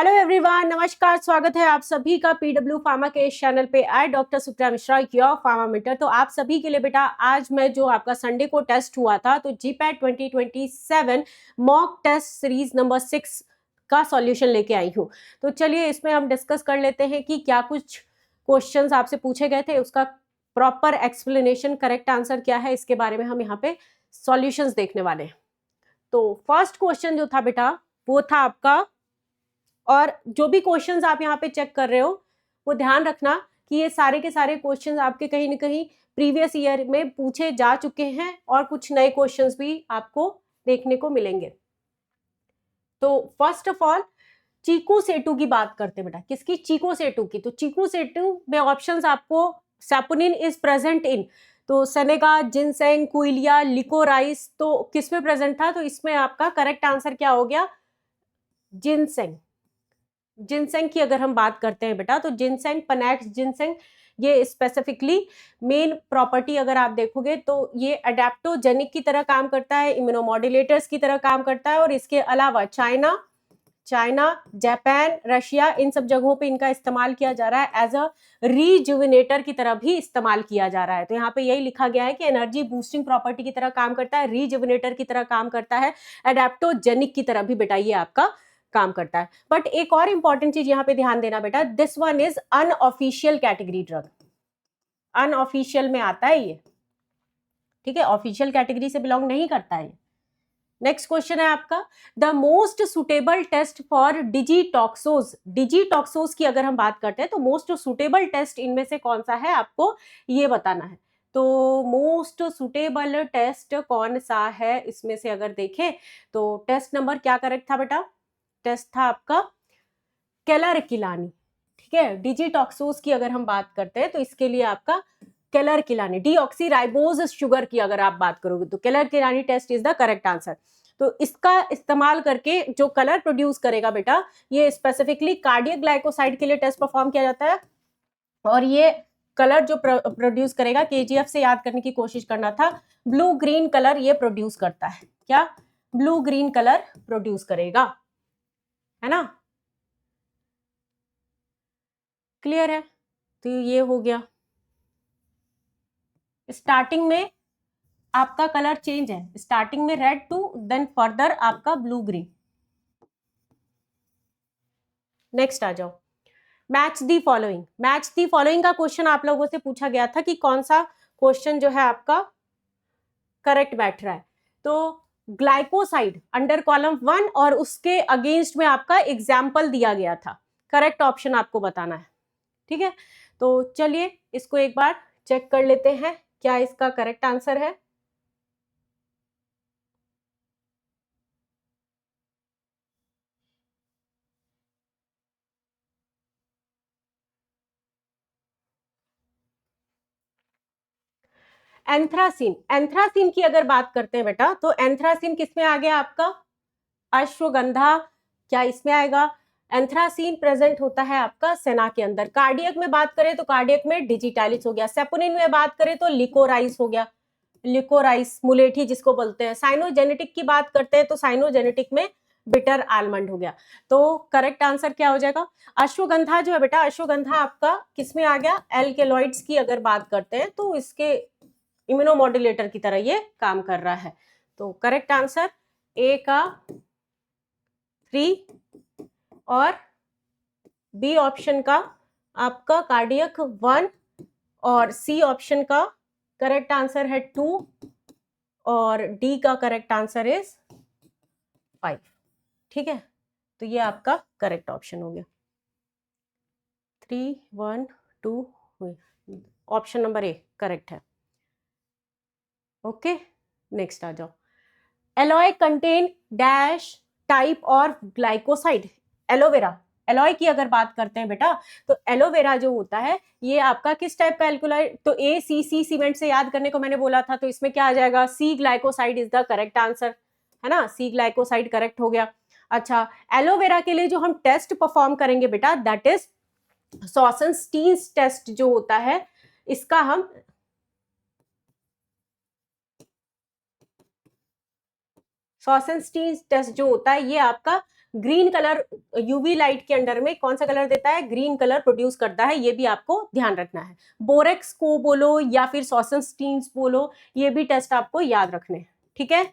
Hello everyone, नमस्कार। स्वागत है आप सभी का पीडब्ल्यू फार्मा के इस चैनल पे। I doctor Supriya Mishra, your pharma meter. तो आप सभी के लिए बेटा आज मैं जो आपका संडे को टेस्ट हुआ था तो GPAT 2027 mock test series number 6 का सॉल्यूशन लेके आई हूँ। तो चलिए इसमें हम डिस्कस कर लेते हैं कि क्या कुछ क्वेश्चंस आपसे पूछे गए थे, उसका प्रॉपर एक्सप्लेनेशन, करेक्ट आंसर क्या है, इसके बारे में हम यहाँ पे सॉल्यूशंस देखने वाले हैं। तो फर्स्ट क्वेश्चन जो था बेटा वो था आपका, और जो भी क्वेश्चंस आप यहाँ पे चेक कर रहे हो वो ध्यान रखना कि ये सारे के सारे क्वेश्चंस आपके कहीं ना कहीं प्रीवियस ईयर में पूछे जा चुके हैं और कुछ नए क्वेश्चंस भी आपको देखने को मिलेंगे। तो फर्स्ट ऑफ ऑल चीकू सेटू की बात करते हैं बेटा। किसकी? चीकू सेटू की। तो चीकू सेटू में ऑप्शंस आपको सैपोनिन इज प्रेजेंट इन, तो सेनेगा, जिनसेंग, क्विलिया, लिकोराइस, तो किस में प्रेजेंट था? तो इसमें आपका करेक्ट आंसर क्या हो गया? जिनसेंग। जिनसेंग की अगर हम बात करते हैं बेटा तो जिनसेंग, पनैक्स जिनसेंग, ये स्पेसिफिकली मेन प्रॉपर्टी अगर आप देखोगे तो ये अडेप्टोजेनिक की तरह काम करता है, इम्यूनोमॉड्यूलेटर्स की तरह काम करता है, और इसके अलावा चाइना, जापान, रशिया, इन सब जगहों पे इनका इस्तेमाल किया जा रहा है। एज अ रीजुविनेटर की तरह भी इस्तेमाल किया जा रहा है। तो यहाँ पे यही लिखा गया है कि एनर्जी बूस्टिंग प्रॉपर्टी की तरह काम करता है, रीजुविनेटर की तरह काम करता है, एडेप्टोजेनिक की तरह भी बेटा ये आपका काम करता है। बट एक और इंपॉर्टेंट चीज यहाँ पे ध्यान देना बेटा, this one is unofficial category drug. Unofficial में आता है ये, ठीक है, ऑफिशियल कैटेगरी से बिलोंग नहीं करता है। नेक्स्ट क्वेश्चन है आपका, the most suitable test for digitoxose. Digitoxose की अगर हम बात करते हैं तो मोस्ट सुटेबल टेस्ट इनमें से कौन सा है, आपको ये बताना है। तो मोस्ट सुटेबल टेस्ट कौन सा है इसमें से अगर देखें तो टेस्ट नंबर क्या करेक्ट था बेटा? टेस्ट था आपका केलर-किलानी। ठीक है, डिजीटॉक्सोज की अगर हम बात करते हैं तो इसके लिए आपका केलर-किलानी, डीऑक्सीराइबोज शुगर की अगर आप बात करोगे तो Keller Kiliani test is the correct answer. तो इसका इस्तेमाल करके जो कलर प्रोड्यूस करेगा बेटा, ये स्पेसिफिकली कार्डियक ग्लाइकोसाइड के लिए टेस्ट परफॉर्म किया जाता है, और ये कलर जो प्रोड्यूस करेगा, केजीएफ से याद करने की कोशिश करना था, ब्लू ग्रीन कलर ये प्रोड्यूस करता है। क्या? ब्लू ग्रीन कलर प्रोड्यूस करेगा, है ना? क्लियर है? तो ये हो गया। स्टार्टिंग में आपका कलर चेंज है, स्टार्टिंग में रेड टू देन फर्दर आपका ब्लू ग्रीन। नेक्स्ट आ जाओ, match the following. Match the following का क्वेश्चन आप लोगों से पूछा गया था कि कौन सा क्वेश्चन जो है आपका करेक्ट बैठ रहा है। तो ग्लाइकोसाइड अंडर कॉलम 1 और उसके अगेंस्ट में आपका एग्जाम्पल दिया गया था। करेक्ट ऑप्शन आपको बताना है, ठीक है? तो चलिए इसको एक बार चेक कर लेते हैं क्या इसका करेक्ट आंसर है। एंथ्रासिन। एंथ्रासिन की अगर बात करते हैं बेटा तो एंथ्रासिन किसमें आ गया आपका? अश्वगंधा, क्या इसमें आएगा? एंथ्रासिन प्रेजेंट होता है आपका सेना के अंदर। कार्डियक में बात करें तो कार्डियक में डिजिटालिस हो गया। सेपोनिन में बात करें तो लिकोराइस हो गया, लिकोराइस मुलेठी जिसको बोलते हैं। साइनोजेनेटिक की बात करते हैं तो साइनोजेनेटिक में बिटर आलमंड हो गया। तो करेक्ट आंसर क्या हो जाएगा? अश्वगंधा जो है बेटा, अश्वगंधा आपका किसमें आ गया? एल्केलॉइड्स की अगर बात करते हैं तो इसके इम्यूनोमॉड्यूलेटर की तरह ये काम कर रहा है। तो करेक्ट आंसर ए का 3 और बी ऑप्शन का आपका कार्डियक 1 और सी ऑप्शन का करेक्ट आंसर है 2 और डी का करेक्ट आंसर इज 5। ठीक है, तो ये आपका करेक्ट ऑप्शन हो गया। 3 1 2, ऑप्शन नंबर ए करेक्ट है। ओके, नेक्स्ट आ जाओ, एलॉय कंटेन डैश टाइप और ग्लाइकोसाइड। एलोवेरा, एलॉय की अगर बात करते हैं बेटा तो एलोवेरा जो होता है ये आपका किस टाइप का एल्कोलाइड? तो ए सी सी सीमेंट से याद करने को मैंने बोला था, तो इसमें क्या आ जाएगा? C glycoside is the correct answer, है ना? सी ग्लाइकोसाइड करेक्ट हो गया। अच्छा, एलोवेरा के लिए जो हम टेस्ट परफॉर्म करेंगे बेटा दैट इज सॉसनस्टीन्स टेस्ट जो होता है, इसका हम शॉसेनस्टीन टेस्ट जो होता है ये आपका ग्रीन कलर यूवी लाइट के अंडर में कौन सा कलर देता है, ग्रीन कलर प्रोड्यूस करता है, ये भी आपको ध्यान रखना है। बोरेक्स को बोलो या फिर शॉसेनस्टीन बोलो, ये भी टेस्ट आपको याद रखने हैं, ठीक है।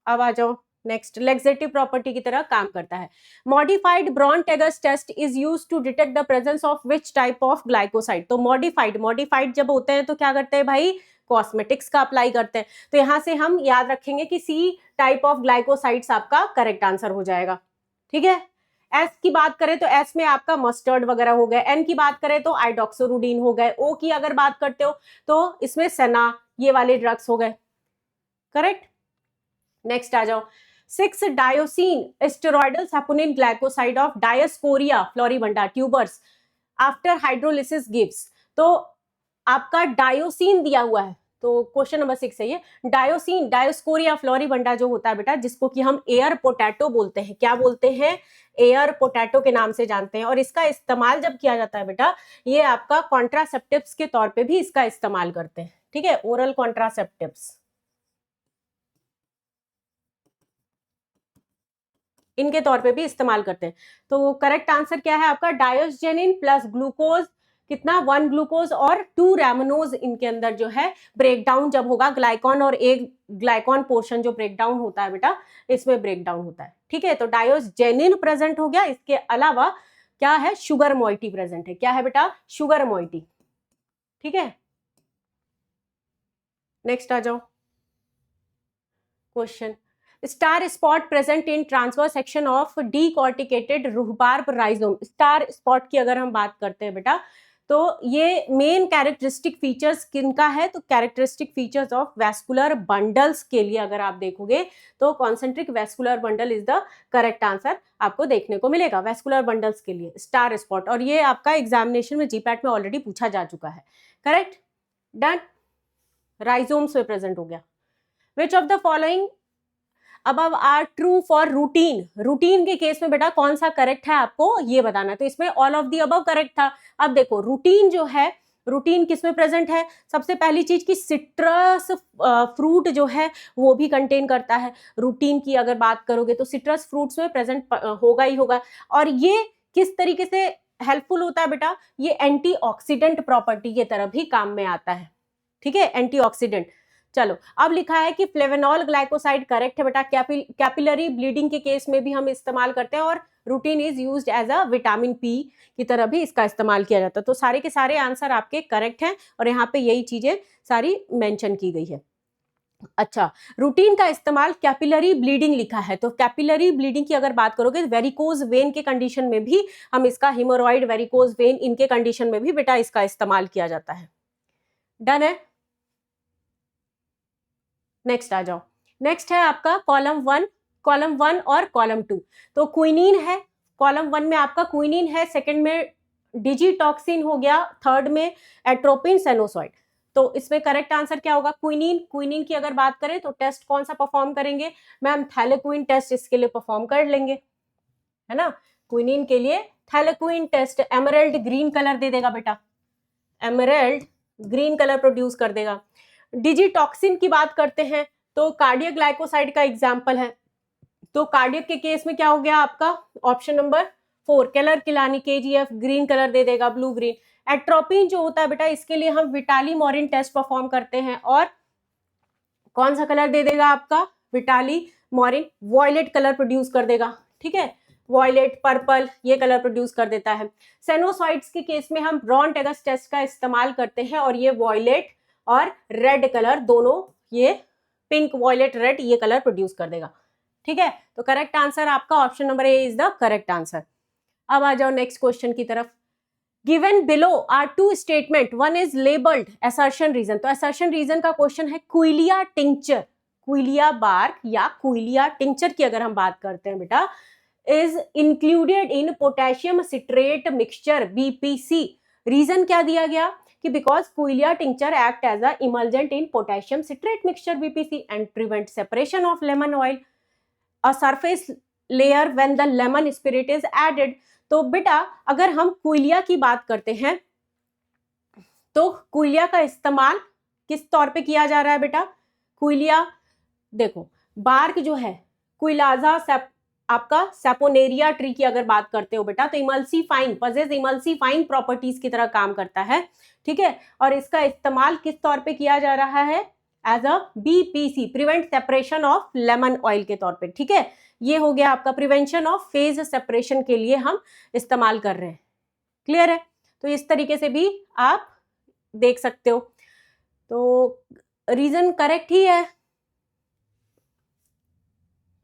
अब आ जाओ नेक्स्ट, लेक्सेटिव प्रॉपर्टी की तरह काम करता है। Modified Borntrager's test is used to detect the presence of which type of glycoside. तो मॉडिफाइड जब होते हैं तो क्या करते हैं भाई, कॉस्मेटिक्स का अप्लाई करते हैं। तो यहां से हम याद रखेंगे कि सी टाइप ऑफ ग्लाइकोसाइड्स आपका करेक्ट आंसर हो जाएगा, ठीक है। एस की बात करें तो एस में आपका मस्टर्ड वगैरह हो गए, एन की बात करें तो आइडोक्सोरुडीन हो गए, ओ की अगर बात करते हो तो इसमें सेना, ये वाले ड्रग्स हो गए, करेक्ट। नेक्स्ट आ जाओ, 6 डायोसिन steroidal saponin glycoside of Dioscorea floribunda tubers after hydrolysis gives. तो आपका डायोसिन दिया हुआ है, तो क्वेश्चन नंबर 6 है ये, डायोसिन डायोस्कोरिया फ्लोरिबंडा जो होता है बेटा, जिसको कि हम एयर पोटैटो बोलते हैं, क्या बोलते हैं, एयर पोटैटो के नाम से जानते हैं। और इसका इस्तेमाल जब किया जाता है बेटा, ये आपका कॉन्ट्रासेप्टिव्स के तौर पे भी इसका इस्तेमाल करते हैं, ठीक है, ओरल कॉन्ट्रासेप्टिव्स इनके तौर पे भी इस्तेमाल करते हैं। तो करेक्ट आंसर क्या है आपका, डायोस्जेनिन प्लस ग्लूकोज, कितना 1 ग्लूकोज और 2 रैमोनोज, इनके अंदर जो है ब्रेकडाउन जब होगा, ग्लाइकॉन और एक ग्लाइकॉन पोर्शन जो ब्रेकडाउन होता है बेटा, इसमें ब्रेकडाउन होता है, ठीक है। तो डायोस्जेनिन प्रेजेंट हो गया, इसके अलावा क्या है, शुगर मॉइटी प्रेजेंट है, क्या है बेटा, शुगर मॉइटी, ठीक है। नेक्स्ट आ जाओ question, star spot present in transverse section of decorticated rhubarb rhizome. Star spot की अगर हम बात करते हैं बेटा, तो ये मेन कैरेक्टरिस्टिक फीचर्स किनका है, तो characteristic features of vascular bundles के लिए अगर आप देखोगे तो concentric vascular bundle is the correct answer आपको देखने को मिलेगा, वेस्कुलर बंडल्स के लिए स्टार स्पॉट। और ये आपका एग्जामिनेशन में जीपैट में ऑलरेडी पूछा जा चुका है, करेक्ट, डन। राइजोम्स में प्रेजेंट हो गया। विच ऑफ द फॉलोइंग अब are true for rutin, rutin के केस में बेटा कौन सा करेक्ट है आपको ये बताना है। तो इसमें all of the above correct था। अब देखो रूटीन जो है, रूटीन किसमें प्रेजेंट है, सबसे पहली चीज की सिट्रस फ्रूट जो है वो भी कंटेन करता है। रूटीन की अगर बात करोगे तो सिट्रस फ्रूट्स में प्रेजेंट होगा ही होगा। और ये किस तरीके से हेल्पफुल होता है बेटा, ये एंटीऑक्सीडेंट प्रॉपर्टी की तरह भी काम में आता है, ठीक है, एंटीऑक्सीडेंट। चलो अब लिखा है कि फ्लेवेनॉल ग्लाइकोसाइड करेक्ट है बेटा, कैपिलरी ब्लीडिंग के केस में भी हम इस्तेमाल करते हैं, और rutin is used as a vitamin P की तरह भी इसका इस्तेमाल किया जाता है। तो सारे के सारे आंसर आपके करेक्ट हैं और यहाँ पे यही चीजें सारी मेंशन की गई है। अच्छा, रूटीन का इस्तेमाल कैपिलरी ब्लीडिंग लिखा है, तो कैपिलरी ब्लीडिंग की अगर बात करोगे वेरिकोज वेन के कंडीशन में भी हम इसका, हिमोरॉइड वेरिकोज वेन इनके कंडीशन में भी बेटा इसका इस्तेमाल किया जाता है। डन है। नेक्स्ट आ जाओ, नेक्स्ट है आपका कॉलम 1 और कॉलम 2। तो क्विनीन है, कॉलम 1 में आपका क्विनीन है, सेकंड में डिजिटॉक्सिन हो गया, थर्ड में एट्रोपिन सेनोसॉइड। तो इसमें करेक्ट आंसर क्या होगा, क्विनीन। क्विनीन की अगर बात करें तो टेस्ट कौन सा परफॉर्म करेंगे मैम, थैलेक्विन टेस्ट इसके लिए परफॉर्म कर लेंगे, है ना। क्विनीन के लिए थैलेक्विन टेस्ट एमरल्ड ग्रीन कलर दे देगा बेटा, एमरल्ड ग्रीन कलर प्रोड्यूस कर देगा। डिजिटॉक्सिन की बात करते हैं तो कार्डियक ग्लाइकोसाइड का एग्जाम्पल है। तो कार्डियक के केस में क्या हो गया आपका, option number 4 Keller Kiliani KGF green colour दे देगा, ब्लू ग्रीन। एट्रोपिन जो होता है बेटा, इसके लिए हम विटाली मॉरिन टेस्ट परफॉर्म करते हैं, और कौन सा कलर दे देगा आपका, विटाली मॉरिन वॉयलेट कलर प्रोड्यूस कर देगा, ठीक है, वॉयलेट पर्पल ये कलर प्रोड्यूस कर देता है। सेनोसाइड्स के केस में हम ब्रॉन-टेगर्स टेस्ट का इस्तेमाल करते हैं, और ये वॉयलेट और रेड कलर दोनों, ये पिंक वॉयलेट रेड ये कलर प्रोड्यूस कर देगा, ठीक है। तो करेक्ट आंसर आपका option number a is the correct answer. अब आ जाओ नेक्स्ट क्वेश्चन की तरफ। Given below are two statement, one is labelled assertion reason. तो असर्शन रीजन का क्वेश्चन है क्विलिया टिंचर, क्विलिया बार्क या क्विलिया टिंचर की अगर हम बात करते हैं बेटा, is included in potassium citrate mixture BPC. Reason क्या दिया गया कि because quillaia tincture act as a emulgent in potassium citrate mixture BPC and prevent separation of lemon oil a surface layer when the lemon spirit is added. तो बेटा अगर हम क्विलिया की बात करते हैं तो क्विलिया का इस्तेमाल किस तौर पे किया जा रहा है बेटा, क्विलिया देखो बार्क जो है क्विलाजा आपका सेपोनेरिया ट्री की अगर बात करते हो बेटा, तो इमल्सीफाइंग पजेस इमल्सीफाइंग प्रॉपर्टीज की तरह काम करता है, ठीक है। और इसका इस्तेमाल किस तौर पे किया जा रहा है? As a BPC, prevent separation of lemon oil के तौर पे, ठीक है। ये हो गया आपका प्रिवेंशन ऑफ फेज सेपरेशन के लिए हम इस्तेमाल कर रहे हैं। क्लियर है? तो इस तरीके से भी आप देख सकते हो। तो रीजन करेक्ट ही है,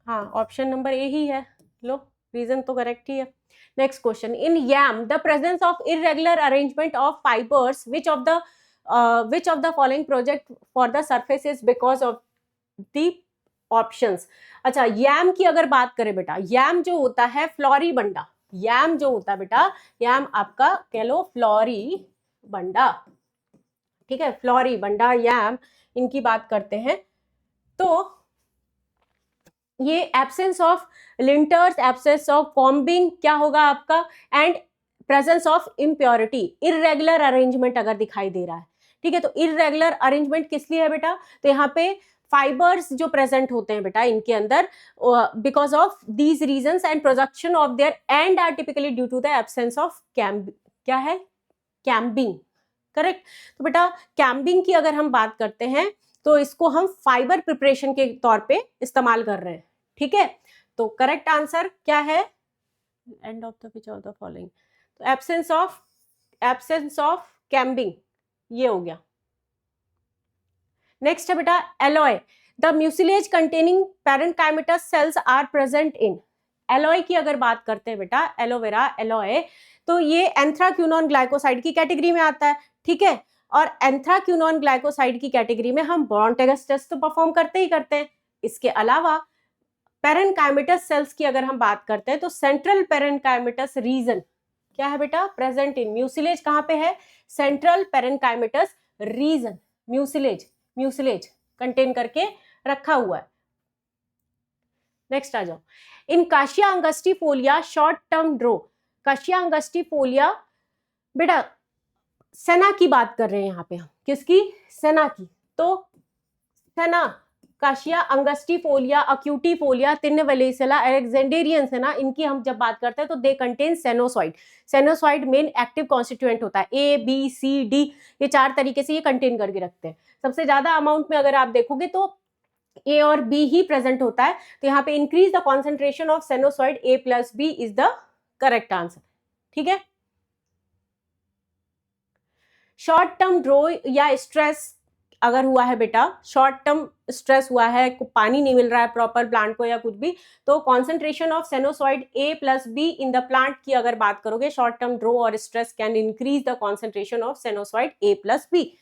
हाँ, ऑप्शन नंबर ए ही है। लो, रीजन तो करेक्ट ही है। Next question, in yam the presence of irregular arrangement of fibres which of the following project for the surface is because of the options. अच्छा, यम की अगर बात करें बेटा, यम जो होता है फ्लोरीबंडा, यम जो होता है बेटा, यम आपका कह लो फ्लोरीबंडा, ठीक है, फ्लोरीबंडा यम, इनकी बात करते हैं। तो ये absence of Lintner's, absence of combing क्या होगा आपका, and presence of impurity, irregular arrangement अगर दिखाई दे रहा है, ठीक है। तो इरेगुलर अरेंजमेंट किस लिए है बेटा? तो यहाँ पे फाइबर्स जो प्रेजेंट होते हैं बेटा इनके अंदर, because of these reasons and production of their and are typically due to the absence of क्या है, कैम्बिंग, करेक्ट। तो बेटा कैम्बिंग की अगर हम बात करते हैं तो इसको हम फाइबर प्रिपरेशन के तौर पे इस्तेमाल कर रहे हैं, ठीक है। तो करेक्ट आंसर क्या है? And of the which of the following, तो एब्सेंस ऑफ कैम्बिंग, ये हो गया। नेक्स्ट है बेटा aloe, the mucilage containing parenchymatous cells are present in. Aloe की अगर बात करते हैं बेटा, एलोवेरा एलॉय, तो ये एंथ्राक्विनोन ग्लाइकोसाइड की कैटेगरी में आता है, ठीक है। और एंथ्राक्विनोन ग्लाइकोसाइड की कैटेगरी में हम ब्रॉन्टेगस टेस्ट तो परफॉर्म करते ही करते हैं। इसके अलावा पैरेन्काइमेटस सेल्स की अगर हम बात करते हैं तो सेंट्रल पैरेन्काइमेटस रीजन क्या है बेटा, प्रेजेंट इन। म्यूसिलेज कहां पे है? Central parenchymatous region, mucilage contain करके रखा हुआ है। नेक्स्ट आ जाओ, in cassia angustifolia short term drought, cassia angustifolia बेटा सेना की बात कर रहे हैं यहाँ पे हम, किसकी? सेना की। तो सेना, काशिया अंगस्टिफोलिया, अक्यूटिफोलिया, तिन्नवलेसिला, अलेक्जेंडेरियन सेना, इनकी हम जब बात करते हैं तो they contain sennoside. Sennoside main active constituent होता है, ए बी सी डी, ये 4 तरीके से ये कंटेन करके रखते हैं। सबसे ज्यादा अमाउंट में अगर आप देखोगे तो ए और बी ही प्रेजेंट होता है। तो यहाँ पे increase the concentration of sennoside, A plus B is the correct answer, ठीक है। शॉर्ट टर्म ड्रो या स्ट्रेस अगर हुआ है बेटा, शॉर्ट टर्म स्ट्रेस हुआ है, पानी नहीं मिल रहा है प्रॉपर प्लांट को या कुछ भी, तो concentration of sennoside A plus B in the plant की अगर बात करोगे, शॉर्ट टर्म ड्रो और stress can increase the concentration of sennoside A plus B,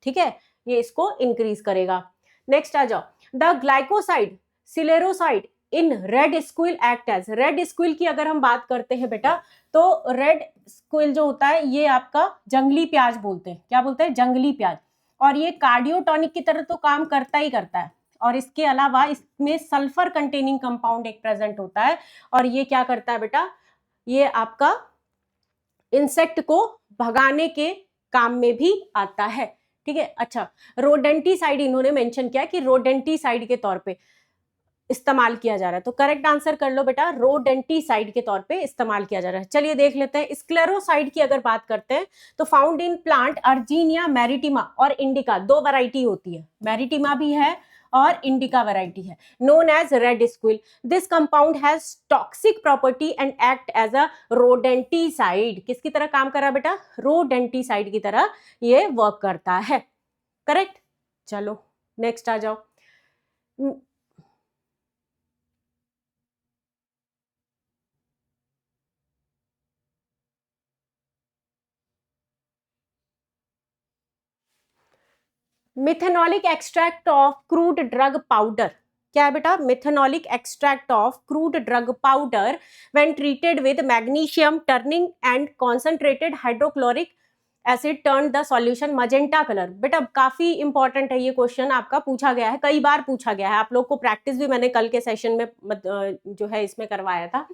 ठीक है, ये इसको इंक्रीज करेगा। नेक्स्ट आ जाओ, the glycoside scilliroside in red squill act as. Red squill की अगर हम बात करते हैं बेटा, तो रेड स्क्विल जो होता है ये आपका जंगली प्याज बोलते हैं, क्या बोलते हैं? जंगली प्याज। और ये कार्डियोटॉनिक की तरह तो काम करता ही करता है, और इसके अलावा इसमें सल्फर कंटेनिंग कंपाउंड एक प्रेजेंट होता है, और ये क्या करता है बेटा, ये आपका इंसेक्ट को भगाने के काम में भी आता है, ठीक है। अच्छा, रोडेंटिसाइड इन्होंने मेंशन किया कि रोडेंटिसाइड के तौर पे इस्तेमाल किया जा रहा है, तो करेक्ट आंसर कर लो बेटा, रोडेंटिसाइड के तौर पे इस्तेमाल किया जा रहा है। चलिए देख लेते हैं, स्क्लेरोसाइड की अगर बात करते हैं तो फाउंड इन प्लांट अर्जीनिया मैरिटिमा और इंडिका, 2 वैरायटी होती है, मैरिटिमा भी है और इंडिका वैरायटी है, known as red squill. This compound has toxic property and act as a rodenticide. किसकी तरह काम कर रहा है बेटा? रोडेंटिसाइड की तरह ये वर्क करता है, करेक्ट। चलो नेक्स्ट आ जाओ, methanolic extract of crude drug powder, क्या है बेटा? Methanolic extract of crude drug powder when treated with magnesium turning and concentrated hydrochloric acid turn the solution magenta colour. बेटा काफी इंपॉर्टेंट है ये क्वेश्चन, आपका पूछा गया है, कई बार पूछा गया है, आप लोग को प्रैक्टिस भी मैंने कल के सेशन में जो है इसमें करवाया था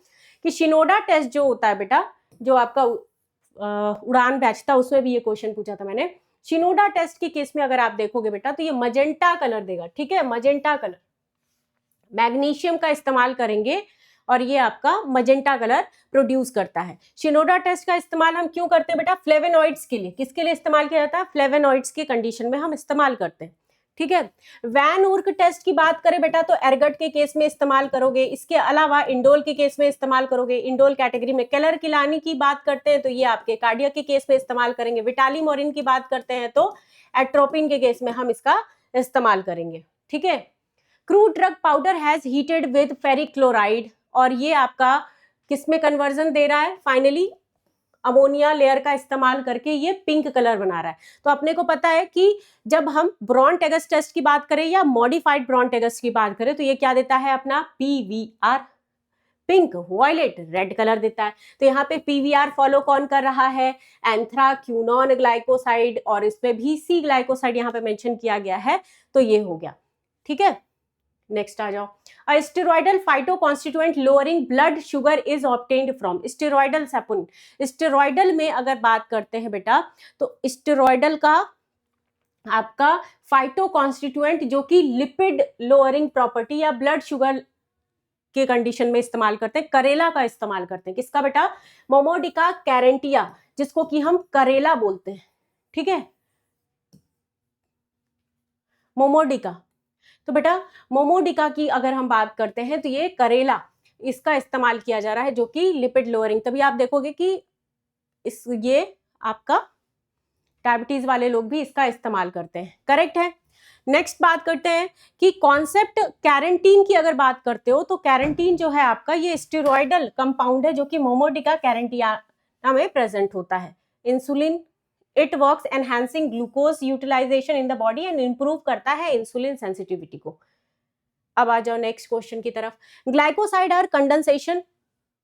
कि शिनोडा टेस्ट जो होता है बेटा, जो आपका उड़ान बैच था उसमें भी ये क्वेश्चन पूछा था मैंने। शिनोडा टेस्ट के केस में अगर आप देखोगे बेटा तो ये मजेंटा कलर देगा, ठीक है, मजेंटा कलर। मैग्नीशियम का इस्तेमाल करेंगे और ये आपका मजेंटा कलर प्रोड्यूस करता है। शिनोडा टेस्ट का इस्तेमाल हम क्यों करते हैं बेटा? फ्लेवेनॉइड्स के लिए। किसके लिए इस्तेमाल किया जाता है? फ्लेवेनॉइड्स की कंडीशन में हम इस्तेमाल करते हैं, ठीक है। वैन उर्क टेस्ट की बात करें बेटा तो एरगट के केस में इस्तेमाल करोगे। इसके अलावा इंडोल के केस में इस्तेमाल करोगे। इंडोल कैटेगरी में केलर किलानी की बात करते हैं तो ये आपके कार्डियक के केस में इस्तेमाल करेंगे। विटाली मोरिन की बात करते हैं तो एट्रोपिन के केस में हम इसका इस्तेमाल करेंगे, ठीक है। Crude drug powder has heated with ferric chloride, और ये आपका किसमें कन्वर्जन दे रहा है? फाइनली अमोनिया लेयर का इस्तेमाल करके ये पिंक कलर बना रहा है। तो अपने को पता है कि जब हम ब्रॉन-टेगस टेस्ट की बात करें या मॉडिफाइड ब्रॉन-टेगस की बात करें तो ये क्या देता है अपना? PVR, pink, violet, red colour देता है। तो यहाँ पे PVR फॉलो कौन कर रहा है? एंथ्राक्यूनॉन ग्लाइकोसाइड, और इसमें भी C ग्लाइकोसाइड यहाँ पे मेंशन किया गया है, तो ये हो गया, ठीक है। नेक्स्ट आ जाओ। A steroidal phytoconstituent lowering blood sugar is obtained from. Steroidal saponin, steroidal में अगर बात करते हैं बेटा तो स्टेरॉइडल का आपका फाइटोकॉन्स्टिट्यूएंट जो कि लिपिड लोअरिंग प्रॉपर्टी या ब्लड शुगर के कंडीशन में इस्तेमाल करते हैं, करेला का इस्तेमाल करते हैं। किसका बेटा? मोमोडिका कैरेंटिया, जिसको कि हम करेला बोलते हैं, ठीक है। मोमोडिका, तो बेटा मोमोडिका की अगर हम बात करते हैं तो ये करेला, इसका इस्तेमाल किया जा रहा है जो कि लिपिड लोअरिंग। तभी आप देखोगे कि ये आपका डायबिटीज वाले लोग भी इसका इस्तेमाल करते हैं, करेक्ट है। नेक्स्ट बात करते हैं कि कॉन्सेप्ट कैरेंटीन की अगर बात करते हो तो कैरेंटीन जो है आपका ये स्टेरॉइडल कंपाउंड है जो कि मोमोडिका कैरेंटियाना में प्रेजेंट होता है। Insulin, it works enhancing glucose utilization in the body and improve करता है इंसुलिन सेंसिटिविटी को। अब आ जाओ नेक्स्ट क्वेश्चन की तरफ। Glycoside are condensation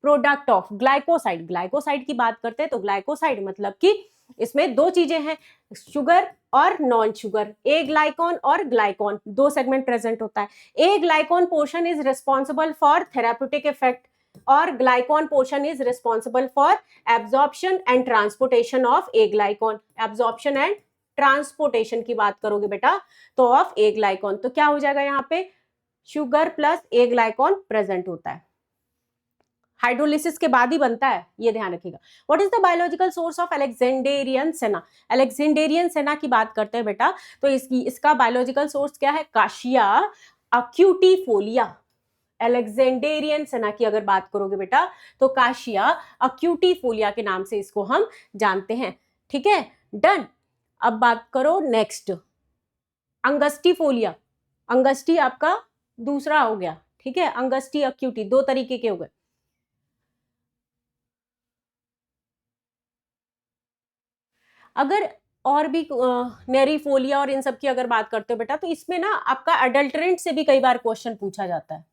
product of. Glycoside, glycoside की बात करते हैं तो ग्लाइकोसाइड मतलब कि इसमें दो चीजें हैं, शुगर और नॉन शुगर। ए ग्लाइकॉन और ग्लाइकॉन, दो सेगमेंट प्रेजेंट होता है। Aglycone portion is responsible for therapeutic effect और glycone portion is responsible for absorption and transportation of aglycone. Absorption and transportation की बात करोगे बेटा तो ऑफ ए ग्लाइकॉन, तो क्या हो जाएगा? यहाँ पे शुगर प्लस ए ग्लाइकॉन प्रेजेंट होता है। हाइड्रोलिसिस के बाद ही बनता है, ये ध्यान रखिएगा। What is the biological source of Alexandrian senna? Alexandrian सेना की बात करते हैं बेटा तो इसका बायोलॉजिकल सोर्स क्या है? काशिया अक्यूटीफोलिया। अलेक्जेंडेरियन सेना की अगर बात करोगे बेटा तो काशिया अक्यूटीफोलिया के नाम से इसको हम जानते हैं, ठीक है, डन। अब बात करो नेक्स्ट, अंगस्टीफोलिया। अंगस्टी आपका दूसरा हो गया, ठीक है, अंगस्टी अक्यूटी, दो तरीके के हो गए। अगर और भी नेरीफोलिया और इन सब की अगर बात करते हो बेटा तो इसमें ना आपका अडल्ट्रेंट से भी कई बार क्वेश्चन पूछा जाता है।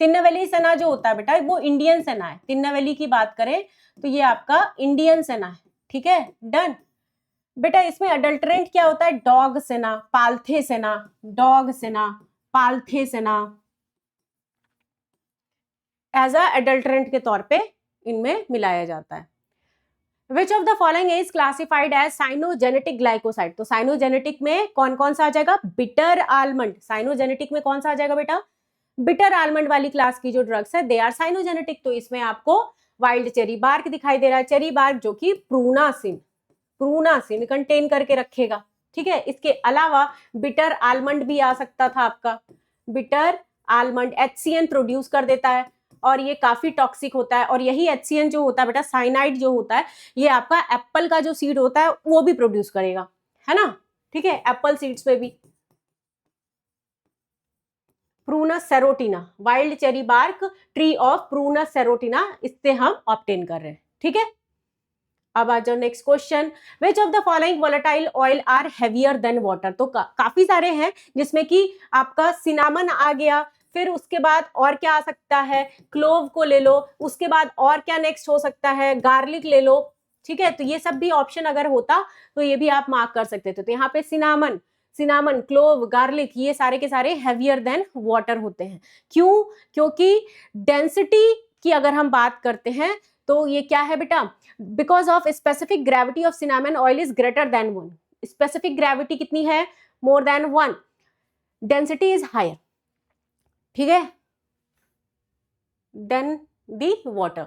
तिन्नवेली सेना जो होता है बेटा वो इंडियन सेना है। तिन्नवेली की बात करें तो ये आपका इंडियन सेना है, ठीक है, डन। बेटा इसमें अडल्ट्रेंट क्या होता है? डॉग सेना, पालथे सेना, डॉग सेना, पालथे सेना, एज अ अडल्ट्रेंट के तौर पे इनमें मिलाया जाता है। Which of the following is classified as cyanogenetic glycoside? तो साइनोजेनेटिक में कौन कौन सा आ जाएगा? Bitter almond. साइनोजेनेटिक में कौन सा आ जाएगा बेटा? बिटर आलमंड वाली क्लास की जो ड्रग्स है दे आर साइनोजेनेटिक। तो इसमें आपको वाइल्ड चेरी बार्क दिखाई दे रहा है, चेरी बार्क जो कि प्रूनासिन कंटेन करके रखेगा, ठीक है। इसके अलावा बिटर आलमंड भी आ सकता था आपका। बिटर आलमंड HCN प्रोड्यूस कर देता है और ये काफी टॉक्सिक होता है, और यही HCN जो होता है बेटा, साइनाइड जो होता है, ये आपका एप्पल का जो सीड होता है वो भी प्रोड्यूस करेगा, है ना, ठीक है। एप्पल सीड्स में भी prunus serotina, wild cherry bark, tree of prunus serotina, इससे हम ऑब्टेन कर रहे हैं, ठीक है। अब आ जाओ next question. Which of the following volatile oil are heavier than water? तो काफी सारे हैं जिसमें कि आपका सिनामन आ गया, फिर उसके बाद और क्या आ सकता है? क्लोव को ले लो, उसके बाद और क्या नेक्स्ट हो सकता है? गार्लिक ले लो, ठीक है। तो ये सब भी ऑप्शन अगर होता तो ये भी आप मार्क कर सकते थे। तो यहाँ पे सिनामन, क्लोव, गार्लिक, ये सारे के सारे हैवियर देन वाटर होते हैं। क्यों? क्योंकि डेंसिटी की अगर हम बात करते हैं तो ये क्या है बेटा? Because of specific gravity of cinnamon oil is greater than 1। Specific gravity कितनी है? More than 1। Density is higher. ठीक है, देन दी वाटर।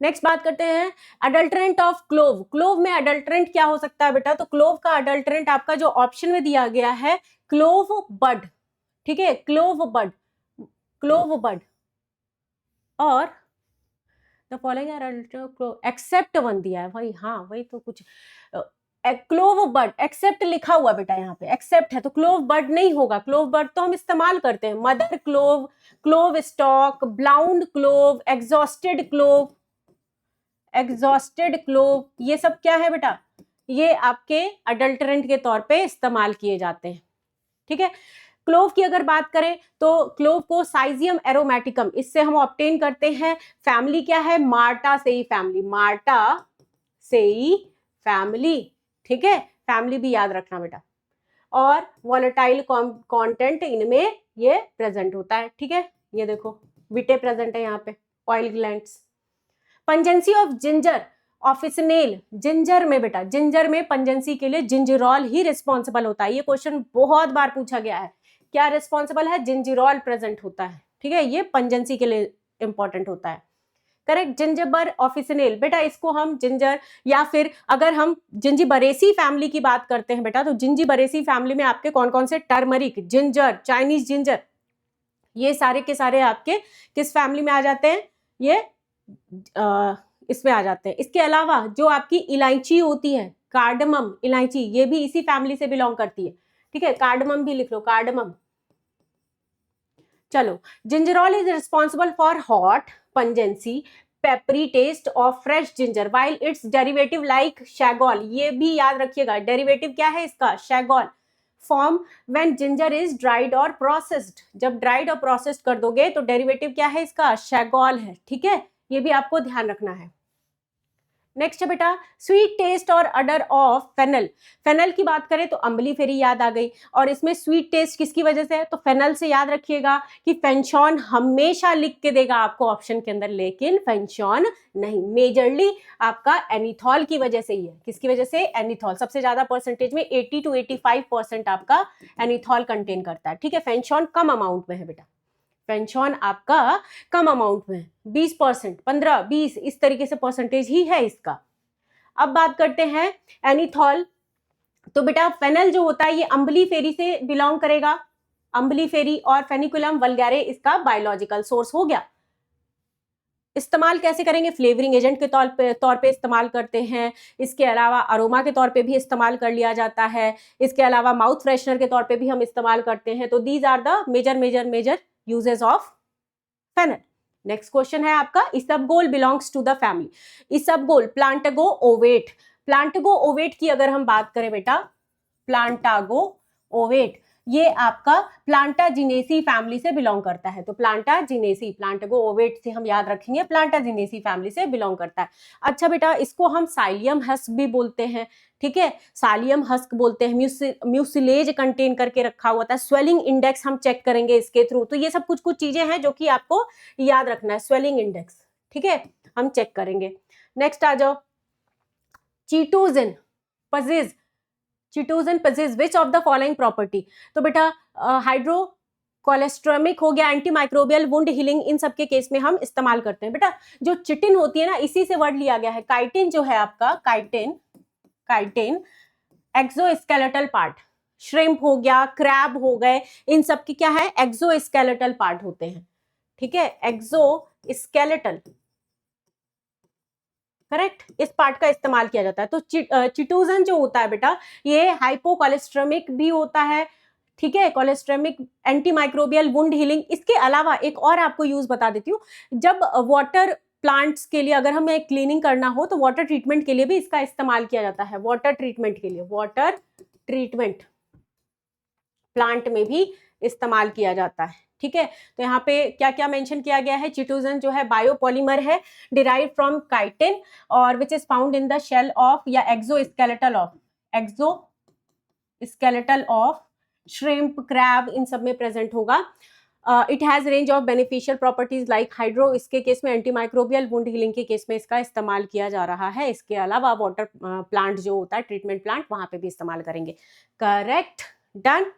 नेक्स्ट बात करते हैं अडल्ट्रेंट ऑफ क्लोव। क्लोव में अडल्ट्रेंट क्या हो सकता है बेटा? तो क्लोव का अडल्ट्रेंट आपका जो ऑप्शन में दिया गया है क्लोव बड, ठीक है, क्लोव बड, क्लोव बड और the following are adulterant except one दिया है भाई, हाँ वही तो कुछ क्लोव बड एक्सेप्ट लिखा हुआ बेटा, यहाँ पे एक्सेप्ट है तो क्लोव बड नहीं होगा। क्लोव बड तो हम इस्तेमाल करते हैं, mother clove, clove stalk, blown clove, exhausted clove, exhausted clove, ये सब क्या है बेटा? ये आपके अडल्टरेंट के तौर पे इस्तेमाल किए जाते हैं, ठीक है। क्लोव की अगर बात करें तो क्लोव को साइजियम एरोमेटिकम, इससे हम ऑब्टेन करते हैं। फैमिली क्या है? मार्टासेई फैमिली, मार्टासेई फैमिली, ठीक है, फैमिली भी याद रखना बेटा। और वॉलेटाइल कंटेंट इनमें ये प्रेजेंट होता है, ठीक है, ये देखो विटे प्रेजेंट है यहाँ पे, oil glands. Pungency of ginger officinale, ginger में बेटा, जिंजर में पंजेंसी के लिए जिंजरॉल ही रिस्पॉन्सिबल होता है। ये क्वेश्चन बहुत बार पूछा गया है, क्या रिस्पॉन्सिबल है? जिंजरॉल प्रेजेंट होता है, ठीक है, ये पंजेंसी के लिए इंपॉर्टेंट होता है। करेक्ट, जिंजबर ऑफिसनेल बेटा, इसको हम जिंजर, या फिर अगर हम जिंजीबरेसी फैमिली की बात करते हैं बेटा, तो जिंजीबरेसी फैमिली में आपके कौन कौन से? टर्मरिक, जिंजर, चाइनीज जिंजर, ये सारे के सारे आपके किस फैमिली में आ जाते हैं? ये इसमें आ जाते हैं। इसके अलावा जो आपकी इलायची होती है, कार्डमम इलायची, ये भी इसी फैमिली से बिलोंग करती है, ठीक है, कार्डमम भी लिख लो, कार्डमम। चलो, gingerol is responsible for hot pungency peppery taste of fresh ginger while its derivative like shogaol, ये भी याद रखिएगा, डेरिवेटिव क्या है इसका? Shogaol. Form when ginger is dried और प्रोसेस्ड, जब ड्राइड और प्रोसेस्ड कर दोगे तो डेरिवेटिव क्या है इसका? शैगॉल है, ठीक है, ये भी आपको ध्यान रखना है। नेक्स्ट है बेटा स्वीट टेस्ट और अडर ऑफ फेनल। फेनल की बात करें तो अम्बली फेरी याद आ गई, और इसमें स्वीट टेस्ट किसकी वजह से है? तो फेनल से। याद रखिएगा कि फेंशॉन हमेशा लिख के देगा आपको ऑप्शन के अंदर, लेकिन फेंशॉन नहीं, मेजरली आपका एनीथॉल की वजह से ही है। किसकी वजह से? एनीथॉल, सबसे ज्यादा परसेंटेज में 80 to 85% आपका एनीथॉल कंटेन करता है, ठीक है। फेंशॉन कम अमाउंट में है बेटा, पेंशन आपका कम अमाउंट में 20%, 15, 20 इस तरीके से परसेंटेज ही है इसका। अब बात करते हैं एनीथॉल। तो बेटा फेनल जो होता है ये अम्बली फेरी से बिलोंग करेगा, अम्बली फेरी और फेनिकुलम वल्गैरे इसका बायोलॉजिकल सोर्स हो गया। इस्तेमाल कैसे करेंगे? फ्लेवरिंग एजेंट के तौर पे इस्तेमाल करते हैं, इसके अलावा अरोमा के तौर पे भी इस्तेमाल कर लिया जाता है, इसके अलावा माउथ फ्रेशनर के तौर पे भी हम इस्तेमाल करते हैं। तो these are the major uses of fennel. Next question है आपका isabgol belongs to the family. Isabgol plantago ovata, plantago ovata की अगर हम बात करें बेटा, प्लांटागो ओवेट ये आपका प्लांटाजिनेसी फैमिली से बिलोंग करता है। तो प्लांटाजिनेसी, प्लांटागो ओवेट से हम याद रखेंगे प्लांटाजिनेसी फैमिली से बिलोंग करता है। अच्छा बेटा इसको हम साइलियम हस्क भी बोलते हैं, ठीक है, सालियम हस्क बोलते हैं। म्यूसिलेज कंटेन करके रखा हुआ था। स्वेलिंग इंडेक्स हम चेक करेंगे इसके थ्रू। तो ये सब कुछ कुछ चीजें हैं जो कि आपको याद रखना है। स्वेलिंग इंडेक्स, ठीक है, हम चेक करेंगे। नेक्स्ट आ जाओ chitosan possesses, chitosan possesses which of the following property. तो बेटा हाइड्रो कोलेस्ट्रेमिक हो गया, एंटी माइक्रोबियल, वुंड हीलिंग, इन सब के केस में हम इस्तेमाल करते हैं। बेटा जो चिटिन होती है ना, इसी से वर्ड लिया गया है। काइटिन जो है आपका, काइटिन, काइटिन एक्सोस्केलेटल पार्ट, श्रिम्प हो गया, क्रैब हो गए, इन सब की क्या है? एक्सोस्केलेटल पार्ट होते हैं, ठीक है, एक्सोस्केलेटल, करेक्ट, इस पार्ट का इस्तेमाल किया जाता है। तो चिटोजन जो होता है बेटा ये हाइपोकोलेस्ट्रेमिक भी होता है, ठीक है, कोलेस्ट्रेमिक, एंटी माइक्रोबियल, वुंड हीलिंग। इसके अलावा एक और आपको यूज बता देती हूँ, जब वाटर प्लांट्स के लिए अगर हमें क्लीनिंग करना हो तो वाटर ट्रीटमेंट के लिए भी इसका इस्तेमाल किया जाता है। वाटर ट्रीटमेंट के लिए, वाटर ट्रीटमेंट प्लांट में भी इस्तेमाल किया जाता है, ठीक है। तो यहाँ पे क्या क्या मेंशन किया गया है? चिटोजन जो है बायोपॉलीमर है, डिराइव फ्रॉम काइटिन और which is found in the shell of या एक्सोस्केलेटल ऑफ श्रिम्प, क्रैब, इन सब में प्रेजेंट होगा। It has range of beneficial properties like hydro, इसके केस में एंटी माइक्रोबियल, वुंड हीलिंग के केस में इसका इस्तेमाल किया जा रहा है। इसके अलावा वाटर प्लांट जो होता है, ट्रीटमेंट प्लांट, वहां पे भी इस्तेमाल करेंगे। Correct, done.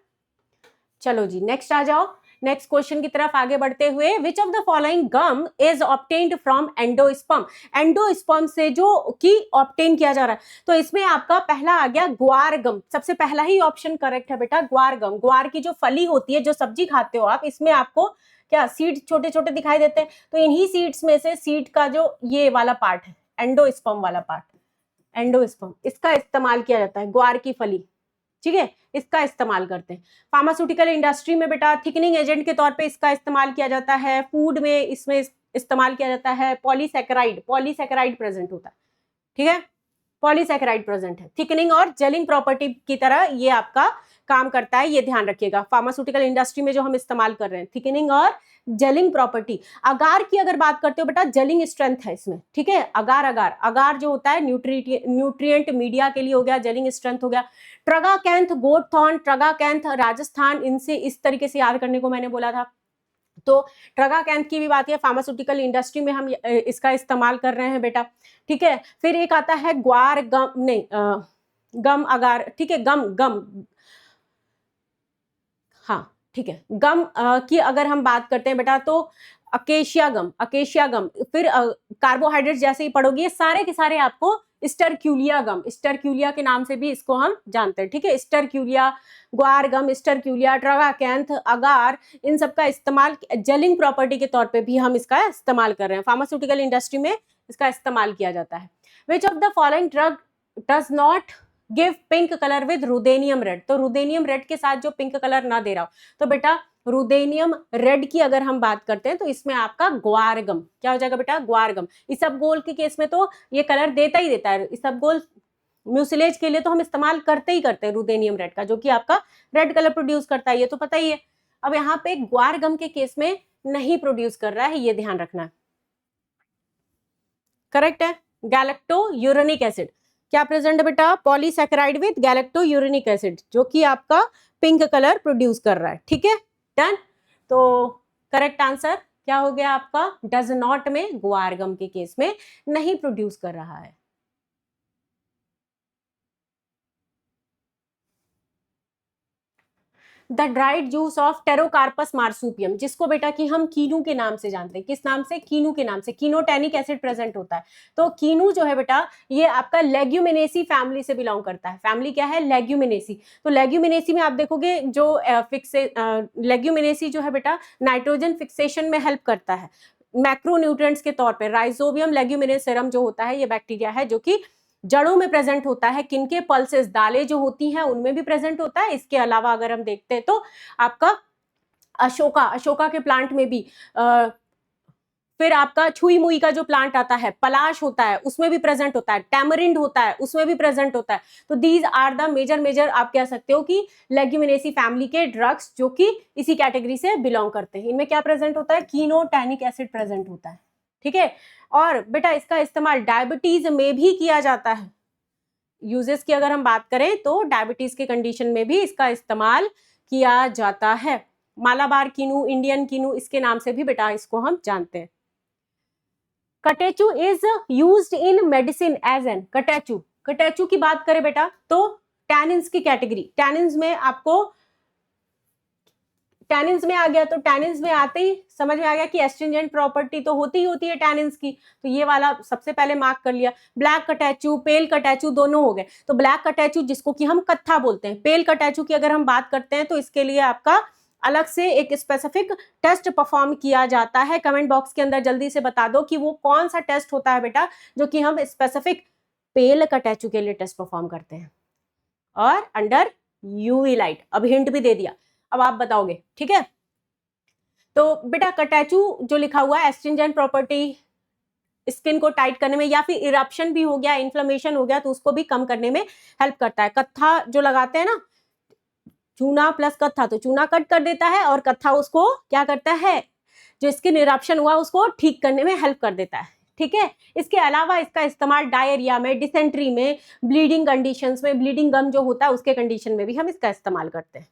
चलो जी नेक्स्ट आ जाओ। नेक्स्ट क्वेश्चन की तरफ आगे बढ़ते हुए, which of the following gum is obtained from endosperm, endosperm से जो की ऑब्टेन किया जा रहा है, तो इसमें आपका पहला आ गया ग्वार गम, सबसे पहला ही ऑप्शन करेक्ट है बेटा, ग्वार गम। ग्वार की जो फली होती है, जो सब्जी खाते हो आप, इसमें आपको क्या सीड छोटे छोटे दिखाई देते हैं, तो इन्हीं सीड्स में से सीड का जो ये वाला पार्ट है, एंडोस्पर्म वाला पार्ट, एंडोस्पर्म, इसका इस्तेमाल किया जाता है, ग्वार की फली, ठीक है, इसका इस्तेमाल करते हैं। फार्मास्यूटिकल इंडस्ट्री में बेटा थिकनिंग एजेंट के तौर पे इसका इस्तेमाल किया जाता है। फूड में इसमें इस्तेमाल किया जाता है। पॉलीसैकेराइड, पॉलीसैकेराइड प्रेजेंट होता है, ठीक है, पॉलीसैकेराइड प्रेजेंट है। थिकनिंग और जेलिंग प्रॉपर्टी की तरह ये आपका काम करता है, ये ध्यान रखिएगा। फार्मास्यूटिकल इंडस्ट्री में जो हम इस्तेमाल कर रहे हैं, थिकनिंग और जेलिंग प्रॉपर्टी। अगार की अगर बात करते हो बेटा, जेलिंग स्ट्रेंथ है इसमें, ठीक है। अगार अगार अगार जो होता है न्यूट्रिएंट मीडिया के लिए हो गया, जेलिंग स्ट्रेंथ हो गया। ट्रगाकैंथ, गोडथॉर्न, ट्रगाकैंथ राजस्थान, इनसे इस तरीके से याद करने को मैंने बोला था। तो ट्रगाकैंथ की भी बात है, फार्मास्यूटिकल इंडस्ट्री में हम इसका इस्तेमाल कर रहे हैं बेटा, ठीक है। फिर एक आता है ग्वार गम, नहीं गम अगार, ठीक है, गम गम, हाँ ठीक है, गम की अगर हम बात करते हैं बेटा, तो अकेशिया गम, अकेशिया गम। फिर कार्बोहाइड्रेट जैसे ही पढ़ोगे, सारे के सारे आपको स्टरक्यूलिया गम, स्टरक्यूलिया के नाम से भी इसको हम जानते हैं, ठीक है। स्टरक्यूलिया, ग्वार गम, स्टरक्यूलिया, ट्रगाकैंथ, अगार, इन सब का इस्तेमाल जेलिंग प्रॉपर्टी के तौर पे भी हम इसका इस्तेमाल कर रहे हैं। फार्मास्यूटिकल इंडस्ट्री में इसका इस्तेमाल किया जाता है। Which of the following drug does not give pink colour with ruthenium red, तो रुदेनियम रेड के साथ जो पिंक कलर ना दे रहा हो, तो बेटा रुदेनियम रेड की अगर हम बात करते हैं, तो इसमें आपका ग्वारगम क्या हो जाएगा बेटा, ग्वारगम। इसबगोल के केस में तो ये कलर देता ही देता है, इसबगोल म्यूसिलेज के लिए तो हम इस्तेमाल करते ही करते हैं रुदेनियम रेड का, जो कि आपका रेड कलर प्रोड्यूस करता है, ये तो पता ही है। अब यहाँ पे ग्वारगम के केस में नहीं प्रोड्यूस कर रहा है, ये ध्यान रखना है, करेक्ट है। गैलेक्टो यूरेनिक एसिड क्या प्रेजेंट है बेटा, पॉलीसैकेराइड विद गैलेक्टो यूरेनिक एसिड, जो कि आपका पिंक कलर प्रोड्यूस कर रहा है, ठीक है, डन। तो करेक्ट आंसर क्या हो गया आपका, डज नॉट में ग्वारगम के केस में नहीं प्रोड्यूस कर रहा है। The dried juice of pterocarpus marsupium, जिसको बेटा कि हम कीनू के नाम से जानते हैं, किस नाम से, कीनू के नाम से, कीनोटैनिक एसिड प्रेजेंट होता है। तो कीनू जो है बेटा, ये आपका लेग्यूमिनेसी फैमिली से बिलोंग करता है। फैमिली क्या है, लेग्यूमिनेसी। तो लेग्यूमिनेसी में आप देखोगे जो लेग्यूमिनेसी जो है बेटा, नाइट्रोजन फिक्सेशन में हेल्प करता है मैक्रोन्यूट्रिएंट्स के तौर पे। राइजोबियम लेग्यूमिनेसेरम जो होता है, ये बैक्टीरिया है जो कि जड़ों में प्रेजेंट होता है। किनके, पल्सेस, दालें जो होती हैं उनमें भी प्रेजेंट होता है। इसके अलावा अगर हम देखते हैं तो आपका अशोका, अशोका के प्लांट में भी फिर आपका छुई मुई का जो प्लांट आता है, पलाश होता है, उसमें भी प्रेजेंट होता है। टैमरिंड होता है, उसमें भी प्रेजेंट होता है। तो दीज आर द मेजर आप कह सकते हो कि लेग्यूमिनेसी फैमिली के ड्रग्स जो कि इसी कैटेगरी से बिलोंग करते हैं। इनमें क्या प्रेजेंट होता है, कीनोटैनिक एसिड प्रेजेंट होता है, ठीक है। और बेटा इसका इस्तेमाल डायबिटीज में भी किया जाता है। यूजेस की अगर हम बात करें तो डायबिटीज के कंडीशन में भी इसका इस्तेमाल किया जाता है। मालाबार कीनू, इंडियन कीनू, इसके नाम से भी बेटा इसको हम जानते हैं। Catechu is used in medicine as an, catechu, catechu की बात करें बेटा तो टैनिन्स की कैटेगरी, टैनिन्स में आपको टैनिन्स में आ गया, तो टैनिन्स में आते ही समझ में आ गया कि एस्ट्रिंजेंट प्रॉपर्टी तो होती ही होती है टैनिन्स की, तो ये वाला सबसे पहले मार्क कर लिया। ब्लैक कटैचू, पेल कटैचू दोनों हो गए। तो ब्लैक कटैचू जिसको कि हम कत्था बोलते हैं, पेल कटैचू की अगर हम बात करते हैं तो इसके लिए आपका अलग से एक स्पेसिफिक टेस्ट परफॉर्म किया जाता है। कमेंट बॉक्स के अंदर जल्दी से बता दो कि वो कौन सा टेस्ट होता है बेटा जो कि हम स्पेसिफिक पेल कटैचू के लिए टेस्ट परफॉर्म करते हैं, और अंडर यूवी लाइट। अब हिंट भी दे दिया, अब आप बताओगे, ठीक है। तो बेटा कटैचू जो लिखा हुआ है, एस्ट्रिंजेंट प्रॉपर्टी, स्किन को टाइट करने में, या फिर इरप्शन भी हो गया, इन्फ्लेमेशन हो गया तो उसको भी कम करने में हेल्प करता है। कत्था जो लगाते हैं ना, चूना प्लस कत्था, तो चूना कट कर देता है और कत्था उसको क्या करता है, जो स्किन इरप्शन हुआ उसको ठीक करने में हेल्प कर देता है, ठीक है। इसके अलावा इसका इस्तेमाल डायरिया में, डिसेंट्री में, ब्लीडिंग कंडीशंस में, ब्लीडिंग गम जो होता है उसके कंडीशन में भी हम इसका इस्तेमाल करते हैं।